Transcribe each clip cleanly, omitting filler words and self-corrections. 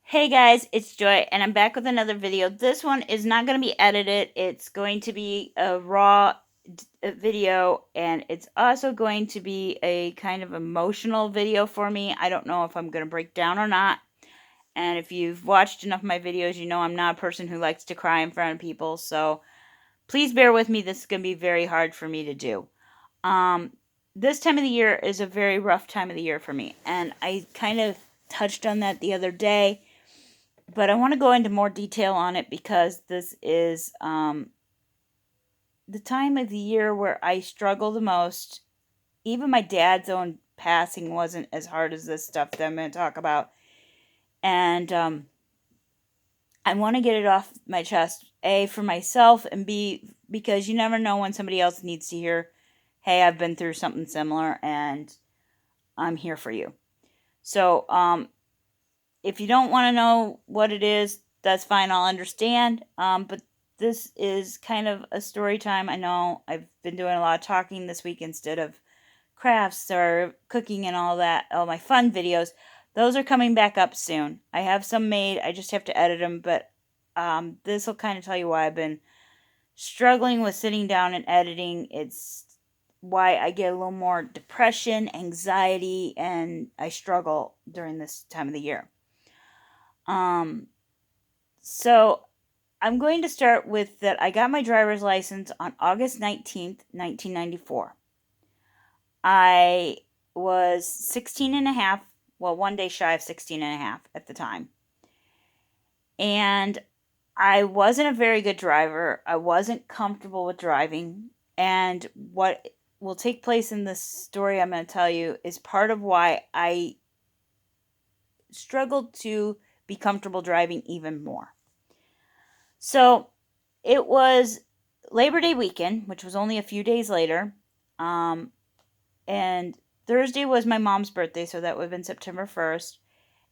Hey guys, it's Joy, and I'm back with another video. This one is not going to be edited. It's going to be a raw video, and it's also going to be a kind of emotional video for me. I don't know if I'm going to break down or not. And if you've watched enough of my videos, you know I'm not a person who likes to cry in front of people. So please bear with me. This is going to be very hard for me to do. Um, this time of the year is a very rough time of the year for me, and I kind of touched on that the other day, but I want to go into more detail on it because this is the time of the year where I struggle the most. Even my dad's own passing wasn't as hard as this stuff that I'm going to talk about. And I want to get it off my chest, A, for myself, and B, because you never know when somebody else needs to hear, hey, I've been through something similar and I'm here for you. So, if you don't want to know what it is, that's fine. I'll understand. But this is kind of a story time. I know I've been doing a lot of talking this week instead of crafts or cooking and all that, all my fun videos. Those are coming back up soon. I have some made. I just have to edit them. But this will kind of tell you why I've been struggling with sitting down and editing. It's why I get a little more depression, anxiety, and I struggle during this time of the year. So I'm going to start with that I got my driver's license on August 19th, 1994. I was 16 and a half, well, one day shy of 16 and a half at the time. And I wasn't a very good driver. I wasn't comfortable with driving. And what will take place in this story I'm going to tell you is part of why I struggled to be comfortable driving even more. So it was Labor Day weekend, which was only a few days later. And Thursday was my mom's birthday, so that would have been September 1st.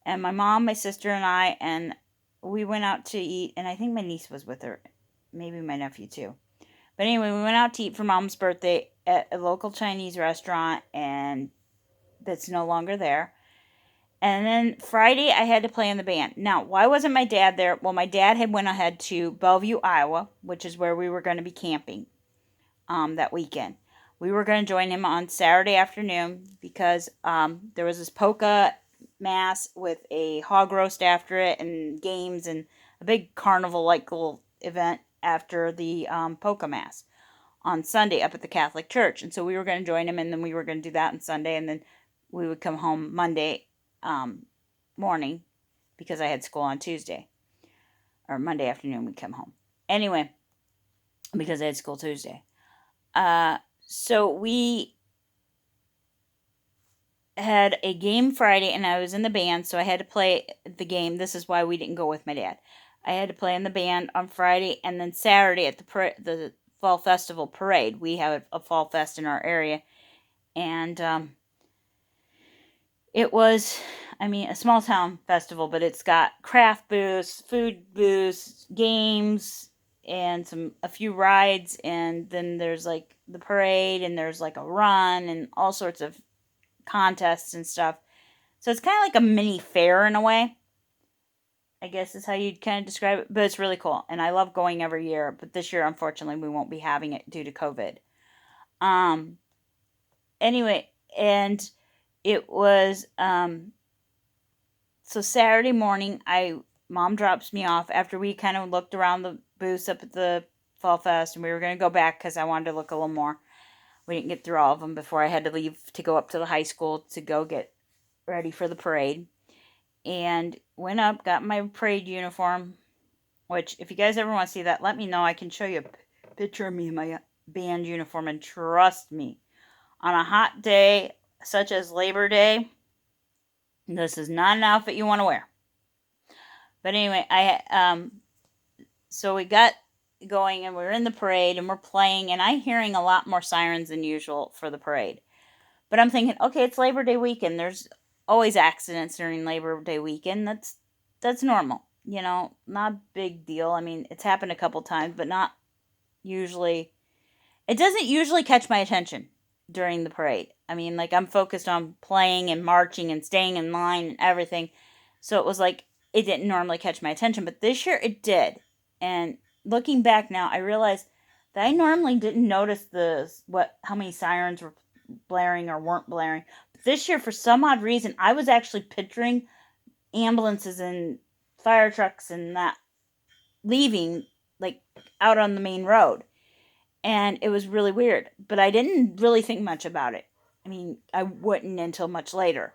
And my mom, my sister, and we went out to eat, and I think my niece was with her. Maybe my nephew too. But anyway, we went out to eat for mom's birthday at a local Chinese restaurant, and that's no longer there. And then Friday, I had to play in the band. Now, why wasn't my dad there? Well, my dad had went ahead to Bellevue, Iowa, which is where we were going to be camping that weekend. We were going to join him on Saturday afternoon because there was this polka mass with a hog roast after it and games and a big carnival-like little event after the polka mass on Sunday up at the Catholic Church. And so we were going to join him, and then we were going to do that on Sunday, and then we would come home Monday morning because I had school on Tuesday. Or Monday afternoon we'd come home. Anyway, because I had school Tuesday. So we had a game Friday, and I was in the band, so I had to play the game. This is why we didn't go with my dad. I had to play in the band on Friday, and then Saturday at the Fall Festival Parade. We have a Fall Fest in our area, and it was, a small town festival, but it's got craft booths, food booths, games, and a few rides, and then there's like the parade, and there's like a run, and all sorts of contests and stuff. So it's kind of like a mini fair in a way, I guess is how you'd kind of describe it, but it's really cool, and I love going every year, but this year, unfortunately, we won't be having it due to COVID. Anyway, and it was, so Saturday morning, mom drops me off after we kind of looked around the booths up at the Fall Fest, and we were going to go back because I wanted to look a little more. We didn't get through all of them before I had to leave to go up to the high school to go get ready for the parade. And went up, got my parade uniform, which if you guys ever want to see that, let me know. I can show you a picture of me in my band uniform, and trust me, on a hot day such as Labor Day, this is not an outfit you want to wear. But anyway, so we got going, and we were in the parade, and we're playing, and I'm hearing a lot more sirens than usual for the parade. But I'm thinking, okay, it's Labor Day weekend. There's always accidents during Labor Day weekend. That's normal, not a big deal. I mean, it's happened a couple times, but not usually. It doesn't usually catch my attention during the parade. I mean, like, I'm focused on playing and marching and staying in line and everything. So it was like, it didn't normally catch my attention, but this year it did. And looking back now, I realized that I normally didn't notice how many sirens were blaring or weren't blaring. But this year, for some odd reason, I was actually picturing ambulances and fire trucks and that leaving, like, out on the main road. And it was really weird, but I didn't really think much about it. I mean, I wouldn't until much later.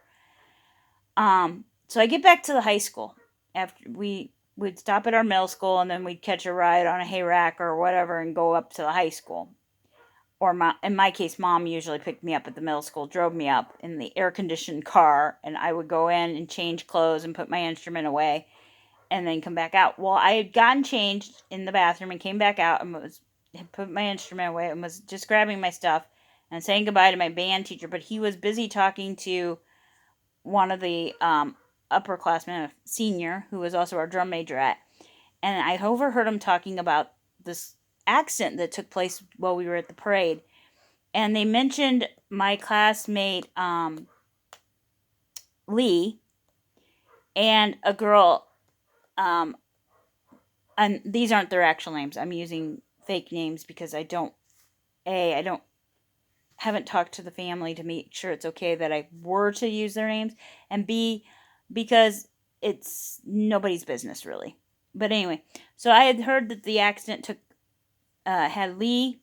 So I get back to the high school after we'd stop at our middle school, and then we'd catch a ride on a hay rack or whatever and go up to the high school. Or in my case, Mom usually picked me up at the middle school, drove me up in the air-conditioned car, and I would go in and change clothes and put my instrument away and then come back out. Well, I had gotten changed in the bathroom and came back out and had put my instrument away and was just grabbing my stuff and saying goodbye to my band teacher, but he was busy talking to one of the upperclassmen, a senior, who was also our drum majorette. And I overheard him talking about this accident that took place while we were at the parade. And they mentioned my classmate, Lee, and a girl, and these aren't their actual names. I'm using fake names because I haven't talked to the family to make sure it's okay that I were to use their names, and B, because it's nobody's business really. But anyway, so I had heard that the accident had Lee,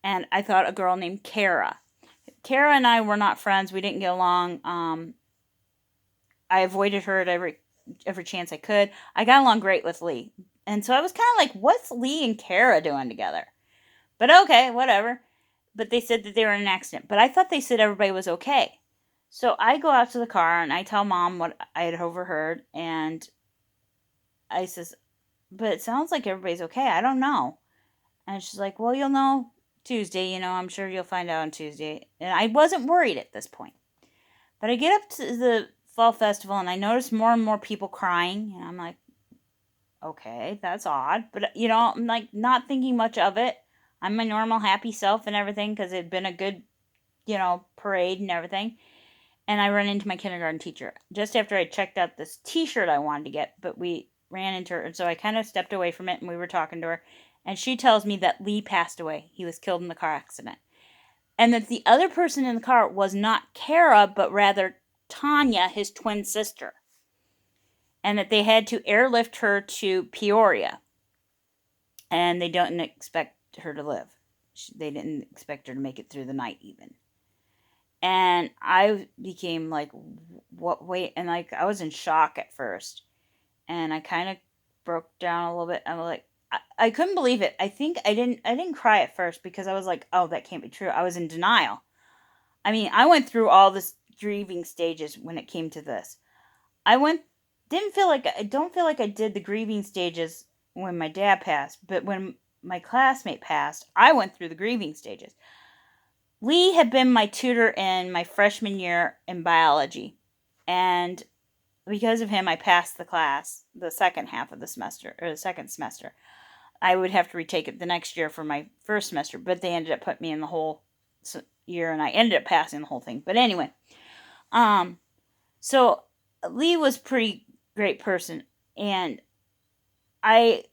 and I thought a girl named Kara. Kara and I were not friends. We didn't get along. I avoided her at every chance I could. I got along great with Lee, and so I was kind of like, what's Lee and Kara doing together? But okay, whatever. But they said that they were in an accident. But I thought they said everybody was okay. So I go out to the car and I tell Mom what I had overheard. And I says, but it sounds like everybody's okay. I don't know. And she's like, well, you'll know Tuesday. I'm sure you'll find out on Tuesday. And I wasn't worried at this point. But I get up to the fall festival and I notice more and more people crying. And I'm like, okay, that's odd. But, I'm like not thinking much of it. I'm my normal happy self and everything because it had been a good, parade and everything. And I run into my kindergarten teacher just after I checked out this t-shirt I wanted to get, but we ran into her. And so I kind of stepped away from it and we were talking to her. And she tells me that Lee passed away. He was killed in the car accident. And that the other person in the car was not Kara, but rather Tanya, his twin sister. And that they had to airlift her to Peoria. And they don't expect her to live. They didn't expect her to make it through the night even. And I became like, what, wait, and like I was in shock at first. And I kind of broke down a little bit. I was like, I couldn't believe it. I think I didn't cry at first because I was like, oh, that can't be true. I was in denial. I mean, I went through all this grieving stages when it came to this. I don't feel like I did the grieving stages when my dad passed, but when my classmate passed, I went through the grieving stages. Lee had been my tutor in my freshman year in biology, and because of him, I passed the class the second half of the semester, or the second semester. I would have to retake it the next year for my first semester, but they ended up putting me in the whole year, and I ended up passing the whole thing. But anyway, so Lee was a pretty great person, and I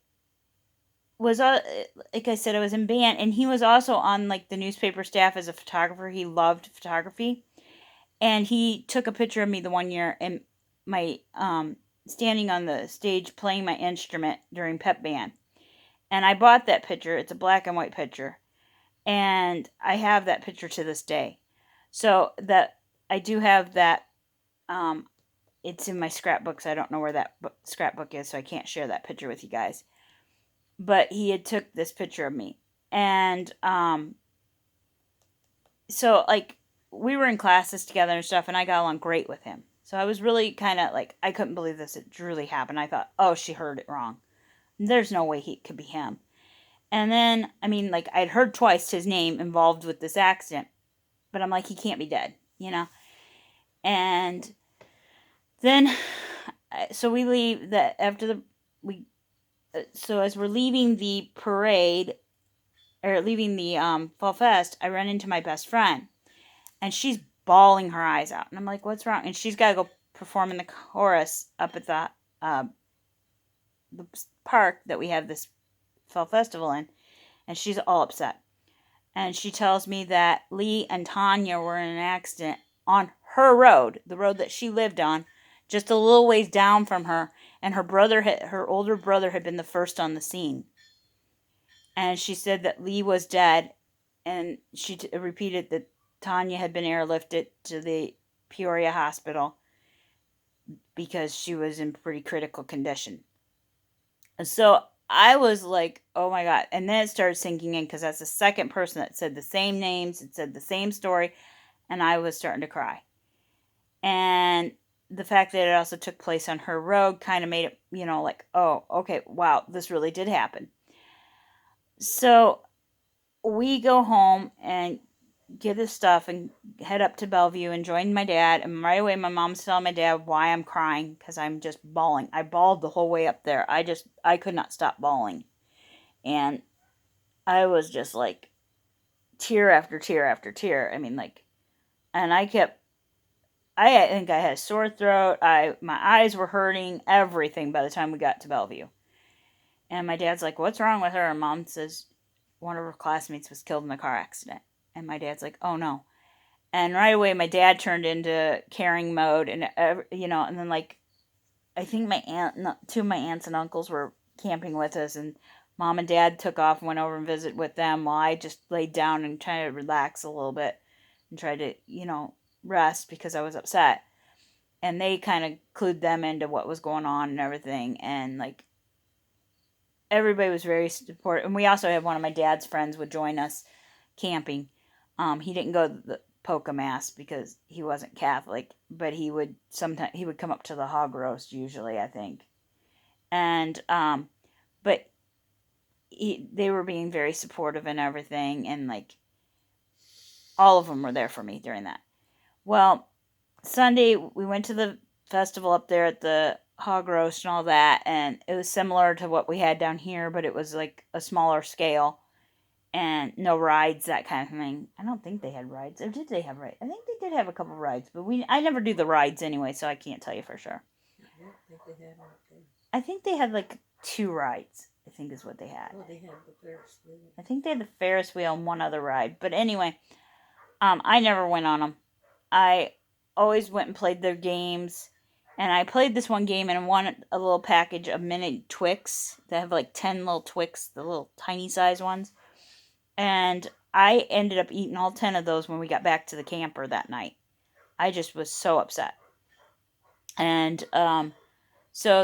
was, like I said, I was in band, and he was also on like the newspaper staff as a photographer. He loved photography, and he took a picture of me the one year in my standing on the stage playing my instrument during pep band. And I bought that picture. It's a black and white picture, and I have that picture to this day. So that I do have that. It's in my scrapbooks. I don't know where that scrapbook is, so I can't share that picture with you guys. But he had took this picture of me. And so like we were in classes together and stuff, and I got along great with him. So I was really kind of like, I couldn't believe this. It truly happened. I thought, oh, she heard it wrong. There's no way he could be him. And then, I mean, like I'd heard twice his name involved with this accident, but I'm like, he can't be dead, And then, so we leave so as we're leaving the parade, or leaving the Fall Fest, I run into my best friend, and she's bawling her eyes out, and I'm like, what's wrong? And she's got to go perform in the chorus up at the the park that we have this fall festival in, and she's all upset. And she tells me that Lee and Tanya were in an accident on her road, the road that she lived on, just a little ways down from her, and her older brother had been the first on the scene. And she said that Lee was dead, and she repeated that Tanya had been airlifted to the Peoria hospital because she was in pretty critical condition. So I was like, oh my God. And then it started sinking in because that's the second person that said the same names, it said the same story, and I was starting to cry. And the fact that it also took place on her road kind of made it, like, oh, okay, wow, this really did happen. So we go home and get his stuff and head up to Bellevue and join my dad. And right away, my mom's telling my dad why I'm crying because I'm just bawling. I bawled the whole way up there. I could not stop bawling. And I was just like tear after tear after tear. I mean, like, and I think I had a sore throat. My eyes were hurting, everything by the time we got to Bellevue. And my dad's like, what's wrong with her? And mom says, one of her classmates was killed in a car accident. And my dad's like, oh no. And right away, my dad turned into caring mode. And, and then like, I think two of my aunts and uncles were camping with us. And mom and dad took off and went over and visit with them while I just laid down and tried to relax a little bit and tried to, rest because I was upset. And they kind of clued them into what was going on and everything. And like, everybody was very supportive. And we also had one of my dad's friends would join us camping. He didn't go to the polka mass because he wasn't Catholic, but he would come up to the hog roast usually, I think. And but they were being very supportive and everything, and like all of them were there for me during that. Well, Sunday we went to the festival up there at the hog roast and all that, and it was similar to what we had down here, but it was like a smaller scale and no rides, that kind of thing. I don't think they had rides. Or did they have rides? I think they did have a couple rides, but I never do the rides anyway, so I can't tell you for sure. I think they had like 2 rides, I think is what they had. Oh, they had the Ferris wheel. I think they had the Ferris wheel and one other ride. But anyway, I never went on them. I always went and played their games. And I played this one game and won a little package of mini Twix. They have like 10 little Twix, the little tiny size ones. And I ended up eating all 10 of those when we got back to the camper that night. I just was so upset. And so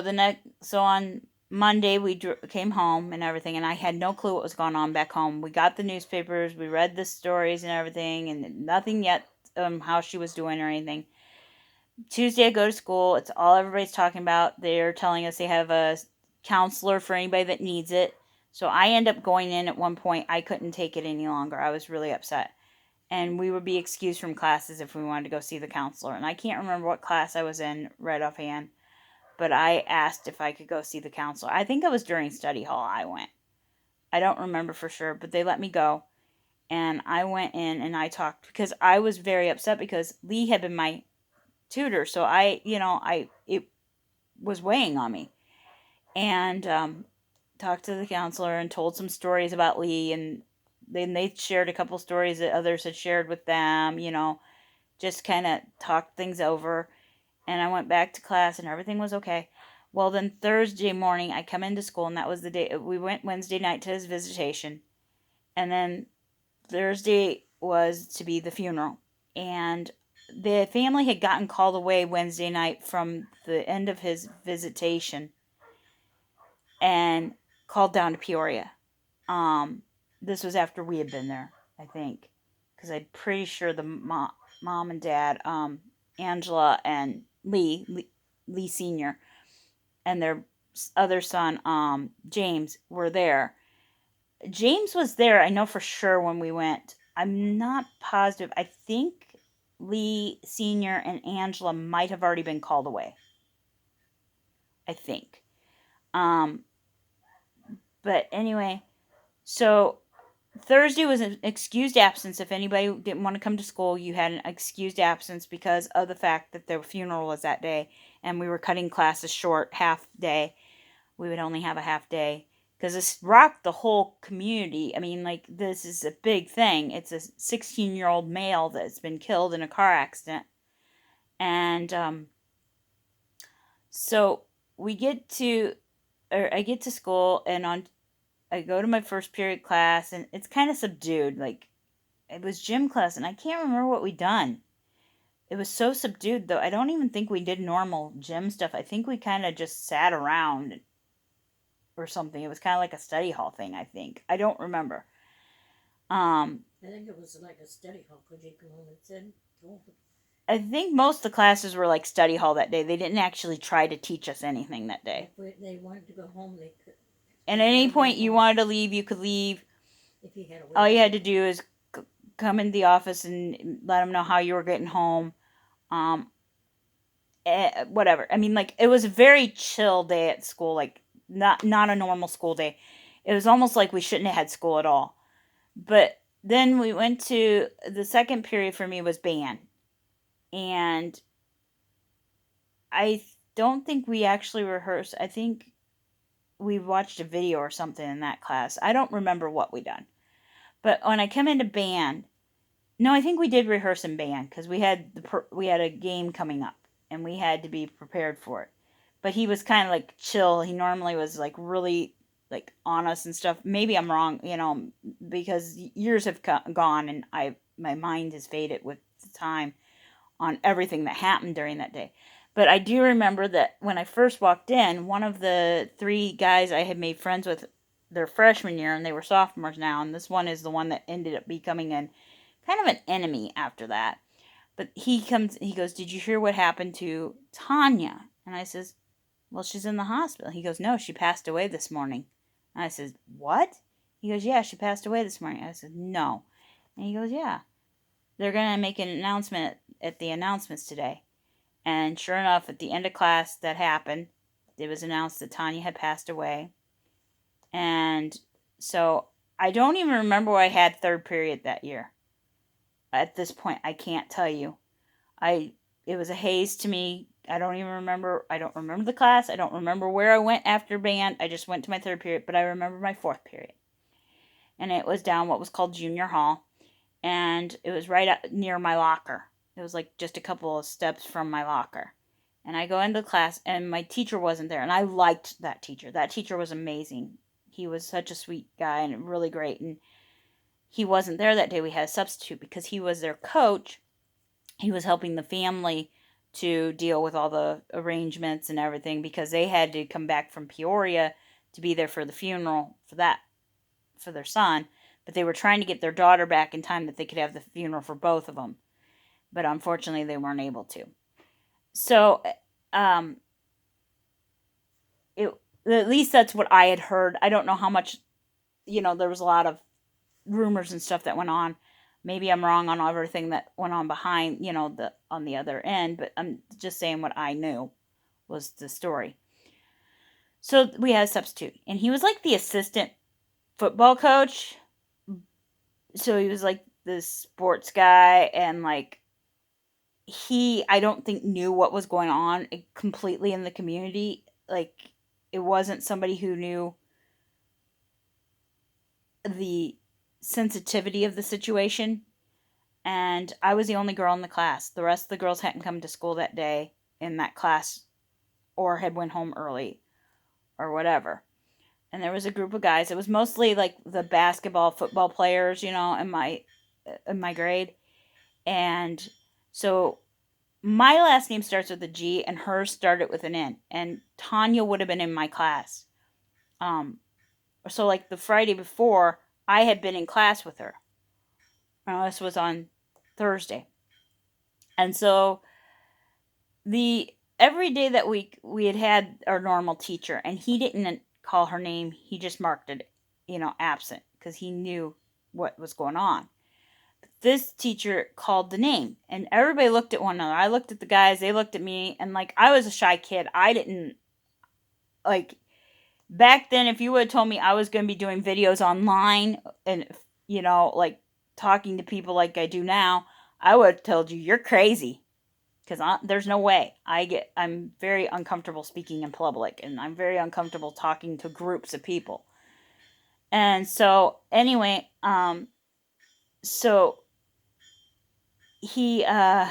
on Monday we came home and everything, and I had no clue what was going on back home. We got the newspapers, we read the stories and everything, and nothing yet how she was doing or anything. Tuesday I go to school. It's all everybody's talking about. They're telling us they have a counselor for anybody that needs it. So I end up going in at one point. I couldn't take it any longer. I was really upset. And we would be excused from classes if we wanted to go see the counselor. And I can't remember what class I was in right offhand. But I asked if I could go see the counselor. I think it was during study hall I went. I don't remember for sure, but they let me go. And I went in and I talked because I was very upset because Lee had been my tutor. So it was weighing on me. And talked to the counselor and told some stories about Lee, and then they shared a couple stories that others had shared with them, just kind of talked things over. And I went back to class and everything was okay. Well, then Thursday morning I come into school, and that was the day we went Wednesday night to his visitation. And then Thursday was to be the funeral. And the family had gotten called away Wednesday night from the end of his visitation and called down to Peoria. This was after we had been there, I think, because I'm pretty sure the mom and dad, Angela and Lee Senior, and their other son, James, were there. James was there, I know for sure, when we went. I'm not positive. I think Lee Senior and Angela might have already been called away. I think. But anyway, so Thursday was an excused absence. If anybody didn't want to come to school, you had an excused absence because of the fact that the funeral was that day, and we were cutting classes short half day. we would only have a half day because this rocked the whole community. I mean, like, this is a big thing. It's a 16-year-old male that's been killed in a car accident. And so we get to, or I get to school, and I go to my first period class, and it's kind of subdued. Like, it was gym class, and I can't remember what we done. It was so subdued, though. I don't even think we did normal gym stuff. I think we kind of just sat around or something. It was kind of like a study hall thing, I think. I don't remember. I think it was like a study hall because you can only sit. I think most of the classes were like study hall that day. They didn't actually try to teach us anything that day. If they wanted to go home, they could. And at any point you wanted to leave, you could leave. If you had all you had to do is come into the office and let them know how you were getting home. Whatever. I mean, like, it was a very chill day at school. Like, not a normal school day. It was almost like we shouldn't have had school at all. But then we went to the second period for me was band. And I don't think we actually rehearsed. I think we watched a video or something in that class. I don't remember what we done. But when I come into band, no, I think we did rehearse in band because we had a game coming up and we had to be prepared for it. But he was kind of like chill. He normally was like really like on us and stuff. Maybe I'm wrong, because years have gone and my mind has faded with the time on everything that happened during that day. But I do remember that when I first walked in, one of the three guys I had made friends with their freshman year, and they were sophomores now, and this one is the one that ended up becoming kind of an enemy after that. But he goes, "Did you hear what happened to Tanya?" And I says, "Well, she's in the hospital." He goes, "No, she passed away this morning." And I says, "What?" He goes, "Yeah, she passed away this morning." I said, "No." And he goes, "Yeah. They're going to make an announcement at the announcements today." And sure enough, at the end of class, that happened. It was announced that Tanya had passed away. And so I don't even remember what I had third period that year. At this point, I can't tell you. It was a haze to me. I don't even remember. I don't remember the class. I don't remember where I went after band. I just went to my third period, but I remember my fourth period. And it was down what was called junior hall, and it was right up near my locker. It was like just a couple of steps from my locker. And I go into class, and my teacher wasn't there, and I liked that teacher. That teacher was amazing. He was such a sweet guy and really great, and he wasn't there that day. We had a substitute because he was their coach. He was helping the family to deal with all the arrangements and everything because they had to come back from Peoria to be there for the funeral for their son, but they were trying to get their daughter back in time that they could have the funeral for both of them. But unfortunately, they weren't able to. So, at least that's what I had heard. I don't know how much, there was a lot of rumors and stuff that went on. Maybe I'm wrong on everything that went on behind, on the other end, but I'm just saying what I knew was the story. So we had a substitute, and he was like the assistant football coach. So he was like the sports guy, and like I don't think knew what was going on completely in the community. Like, it wasn't somebody who knew the sensitivity of the situation. And I was the only girl in the class. The rest of the girls hadn't come to school that day in that class or had went home early or whatever. And there was a group of guys. It was mostly like the basketball, football players, in my grade. And so my last name starts with a G and hers started with an N. And Tanya would have been in my class. So like the Friday before, I had been in class with her. This was on Thursday. And so every day that week we had our normal teacher, and he didn't call her name. He just marked it, absent, because he knew what was going on. But this teacher called the name, and everybody looked at one another. I looked at the guys, they looked at me, and like, I was a shy kid. I didn't, like, back then, if you would have told me I was going to be doing videos online and, like talking to people like I do now, I would have told you, you're crazy. because there's no way. I'm very uncomfortable speaking in public, and I'm very uncomfortable talking to groups of people. And so anyway, so he called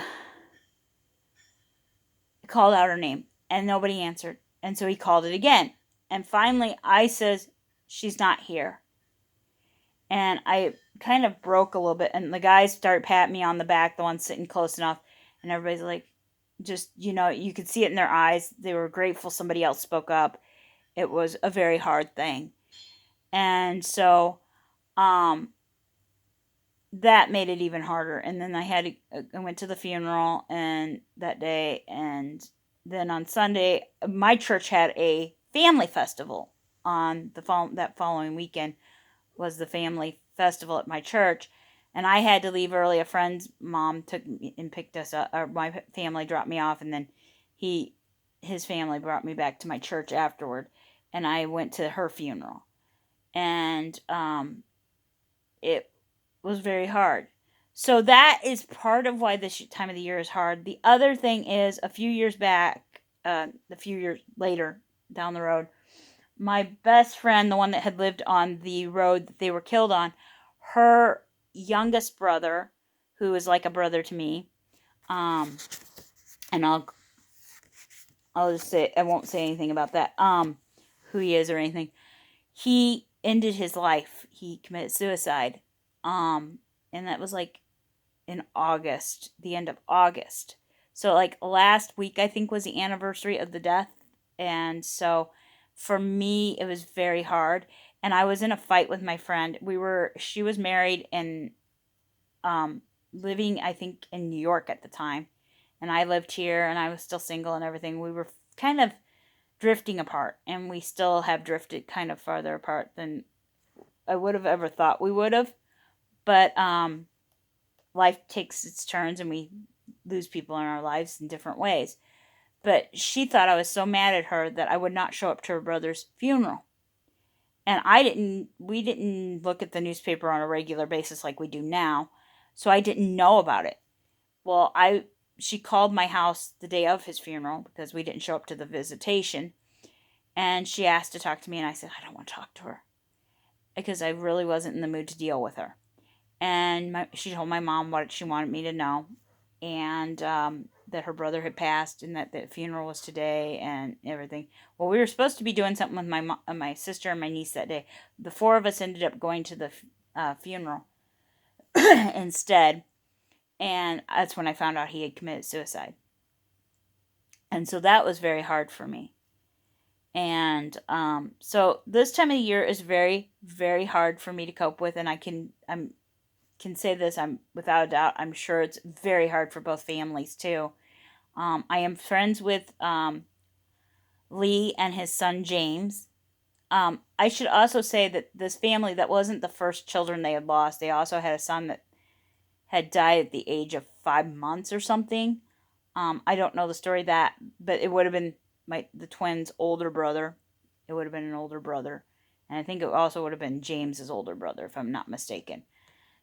out her name, and nobody answered. And so he called it again. And finally, I says, "She's not here." And I kind of broke a little bit. And the guys started patting me on the back, the ones sitting close enough. And everybody's like, just, you could see it in their eyes. They were grateful somebody else spoke up. It was a very hard thing. And so, that made it even harder. And then I went to the funeral and that day, and then on Sunday, my church had a family festival on that following weekend was the family festival at my church, and I had to leave early. A friend's mom took me and picked us up, or my family dropped me off, and then his family brought me back to my church afterward, and I went to her funeral, and it was very hard. So that is part of why this time of the year is hard. The other thing is, a few years later down the road, my best friend, the one that had lived on the road that they were killed on, her youngest brother, who is like a brother to me, and I'll just say, I won't say anything about that, who he is or anything. He ended his life. He committed suicide, and that was like in August, the end of August. So like last week, I think, was the anniversary of the death, and so for me, it was very hard. And I was in a fight with my friend. She was married and living, I think, in New York at the time. And I lived here and I was still single and everything. We were kind of drifting apart, and we still have drifted kind of farther apart than I would have ever thought we would have. But life takes its turns, and we lose people in our lives in different ways. But she thought I was so mad at her that I would not show up to her brother's funeral. And we didn't look at the newspaper on a regular basis like we do now. So I didn't know about it. Well, she called my house the day of his funeral because we didn't show up to the visitation. And she asked to talk to me, and I said, I don't want to talk to her because I really wasn't in the mood to deal with her. And she told my mom what she wanted me to know, and that her brother had passed, and that the funeral was today and everything. Well, we were supposed to be doing something with my sister and my niece that day. The four of us ended up going to the funeral instead, and that's when I found out he had committed suicide. And so that was very hard for me. And so this time of the year is very, very hard for me to cope with, and I can say this, I'm without a doubt, I'm sure it's very hard for both families too. I am friends with Lee and his son James. I should also say that this family, that wasn't the first children they had lost. They also had a son that had died at the age of 5 months or something. I don't know the story but it would have been the twins' older brother. It would have been an older brother, and I think it also would have been James's older brother, if I'm not mistaken.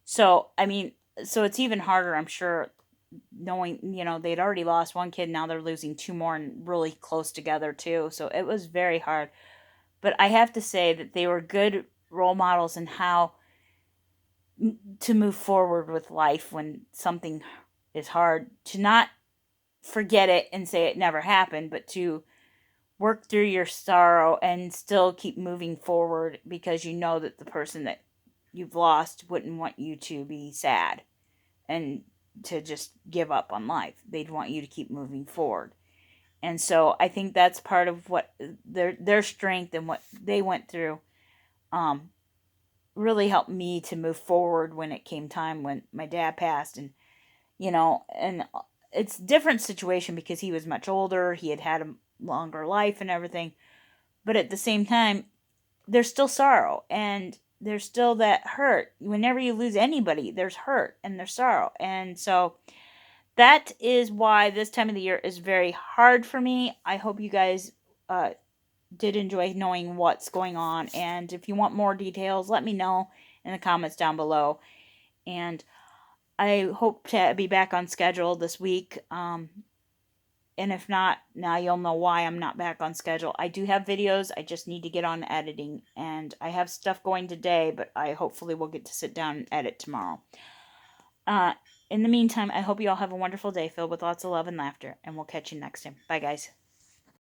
So so it's even harder, I'm sure, knowing they'd already lost one kid, now they're losing two more, and really close together too. So it was very hard. But I have to say that they were good role models in how to move forward with life when something is hard, to not forget it and say it never happened, but to work through your sorrow and still keep moving forward, because you know that the person that you've lost wouldn't want you to be sad and to just give up on life. They'd want you to keep moving forward. And so I think that's part of what their strength and what they went through really helped me to move forward when it came time when my dad passed. And and it's a different situation because he was much older, he had a longer life and everything, but at the same time there's still sorrow, and there's still that hurt. Whenever you lose anybody, there's hurt and there's sorrow. And so that is why this time of the year is very hard for me. I hope you guys did enjoy knowing what's going on. And if you want more details, let me know in the comments down below. And I hope to be back on schedule this week. And if not, now you'll know why I'm not back on schedule. I do have videos. I just need to get on editing. And I have stuff going today, but I hopefully will get to sit down and edit tomorrow. Uh, in the meantime, I hope you all have a wonderful day filled with lots of love and laughter. And we'll catch you next time. Bye, guys.